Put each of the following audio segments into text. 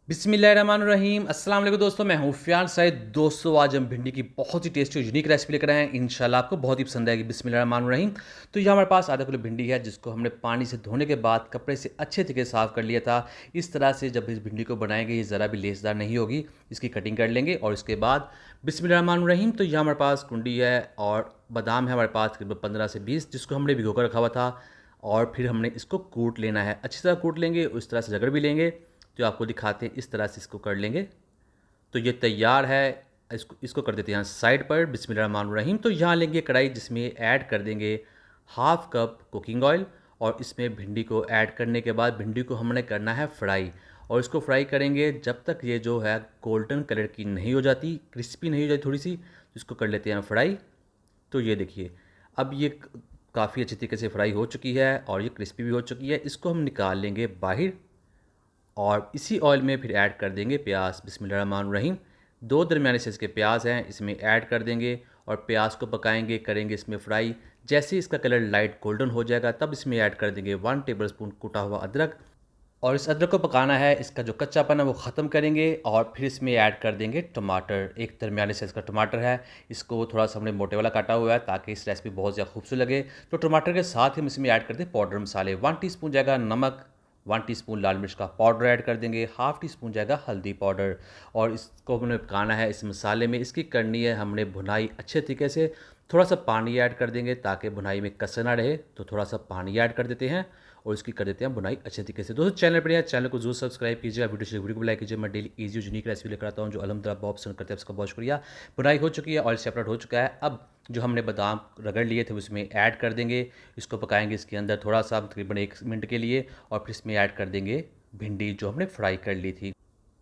बिस्मिल्लाहिर्रहमानिर्रहीम। अस्सलाम वालेकुम दोस्तों, मैं हूँ फ़ियान सईद। दोस्तों आज हम भिंडी की बहुत ही टेस्टी और यूनिक रेसिपी लेकर आए हैं। इंशाल्लाह आपको बहुत ही पसंद आएगी। बिस्मिल्लाहिर्रहमानिर्रहीम। तो ये हमारे पास आधा किलो भिंडी है, जिसको हमने पानी से धोने के बाद कपड़े से अच्छे तरीके से साफ़ कर लिया था। इस तरह से जब इस भिंडी को बनाएंगे ये ज़रा भी लेसदार नहीं होगी। इसकी कटिंग कर लेंगे और इसके बाद बिस्मिल्लाहिर्रहमानिर्रहीम। तो ये हमारे पास कुंडी है और बादाम है हमारे पास करीब 15 से 20, जिसको हमने भिगो कर रखा हुआ था। और फिर हमने इसको कूट लेना है, अच्छी तरह कूट लेंगे, उस तरह से रगड़ भी लेंगे। तो आपको दिखाते हैं, इस तरह से इसको कर लेंगे तो ये तैयार है। इसको कर देते हैं साइड पर। बिस्मिल्लाहिर्रहमानिर्रहीम। तो यहाँ लेंगे कढ़ाई, जिसमें ऐड कर देंगे हाफ कप कुकिंग ऑयल। और इसमें भिंडी को ऐड करने के बाद भिंडी को हमने करना है फ्राई। और इसको फ्राई करेंगे जब तक ये जो है गोल्डन कलर की नहीं हो जाती, क्रिस्पी नहीं हो जाती थोड़ी सी। तो इसको कर लेते हैं फ्राई। तो ये देखिए, अब ये काफ़ी अच्छी तरीके से फ्राई हो चुकी है और ये क्रिस्पी भी हो चुकी है। इसको हम निकाल लेंगे बाहर और इसी ऑयल में फिर ऐड कर देंगे प्याज। बिस्मिल्लाहिर्रहमानिर्रहीम। 2 दरमियाने साइज़ के प्याज हैं, इसमें ऐड कर देंगे और प्याज को पकाएंगे, करेंगे इसमें फ्राई। जैसे ही इसका कलर लाइट गोल्डन हो जाएगा तब इसमें ऐड कर देंगे 1 टेबलस्पून कुटा हुआ अदरक। और इस अदरक को पकाना है, इसका जो कच्चापन है वो ख़त्म करेंगे। और फिर इसमें ऐड कर देंगे टमाटर। एक दरमियाने साइज़ का टमाटर है, इसको थोड़ा सा हमने मोटे वाला काटा हुआ है ताकि इस रेसिपी बहुत ज़्यादा खूबसूरत लगे। तो टमाटर के साथ ही हम इसमें ऐड कर दें पाउडर मसाले। 1 टीस्पून जाएगा नमक, 1 टीस्पून लाल मिर्च का पाउडर ऐड कर देंगे, हाफ़ टीस्पून जाएगा हल्दी पाउडर। और इसको हमने पकाना है इस मसाले में। इसकी करनी है हमने भुनाई अच्छे तरीके से। थोड़ा सा पानी ऐड कर देंगे ताकि भुनाई में कसर ना रहे, तो थोड़ा सा पानी ऐड कर देते हैं और इसकी कर देते हैं भुनाई अच्छे तरीके से। दोस्तों चैनल पर चैनल को जरूर सब्सक्राइब कीजिए, वीडियो को लाइक कीजिए। मैं डेली ईजी यूनिक रेसिपी लेकर आता हूँ जो अल्हम्दुलिल्लाह बहुत पसंद करते हैं। उसका बहुत शुक्रिया। भुनाई हो चुकी है, ऑयल सेपरेट हो चुका है। अब जो हमने बादाम रगड़ लिए थे उसमें ऐड कर देंगे। इसको पकाएंगे इसके अंदर थोड़ा सा तकरीबन 1 मिनट के लिए। और फिर इसमें ऐड कर देंगे भिंडी जो हमने फ्राई कर ली थी।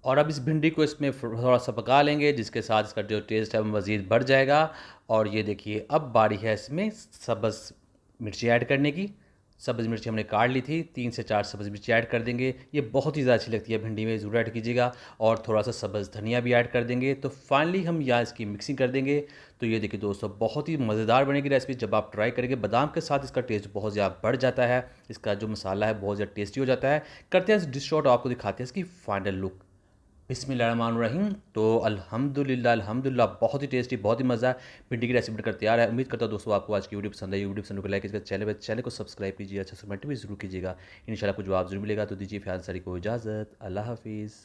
और अब इस भिंडी को इसमें थोड़ा सा पका लेंगे, जिसके साथ इसका जो टेस्ट है वो मज़ीद बढ़ जाएगा। और ये देखिए, अब बारी है इसमें सब्ज़ मिर्ची ऐड करने की। सब्ज़ मिर्ची हमने काट ली थी, 3 से 4 सब्ज़ मिर्ची ऐड कर देंगे। ये बहुत ही ज़्यादा अच्छी लगती है भिंडी में, ज़रूर ऐड कीजिएगा। और थोड़ा सा सब्ज़ धनिया भी ऐड कर देंगे। तो फाइनली हम यहाँ इसकी मिक्सिंग कर देंगे। तो ये देखिए दोस्तों, बहुत ही मज़ेदार बनेगी रेसिपी। जब आप ट्राई करेंगे बादाम के साथ इसका टेस्ट बहुत ज़्यादा बढ़ जाता है। इसका जो मसाला है बहुत ज़्यादा टेस्टी हो जाता है। करते हैं इस डिश शॉट, आपको दिखाते हैं इसकी फाइनल लुक। बिस्मिल्लाहिर्रहमानिर्रहीम। तो अल्हम्दुलिल्लाह अल्हम्दुलिल्लाह, बहुत ही टेस्टी, बहुत ही मज़ा। भिंडी की रेसिपी बनकर तैयार है। उम्मीद करता हूँ दोस्तों आपको आज की वीडियो पसंद आई। वीडियो पसंद को लाइक कीजिएगा, चैनल को सब्सक्राइब कीजिए, अच्छा से कमेंट भी ज़रूर कीजिएगा। इंशाल्लाह कुछ जवाब ज़रूर मिलेगा। तो दीजिए फ़ियान सरी को इजाज़त। अल्लाह हाफ़िज़।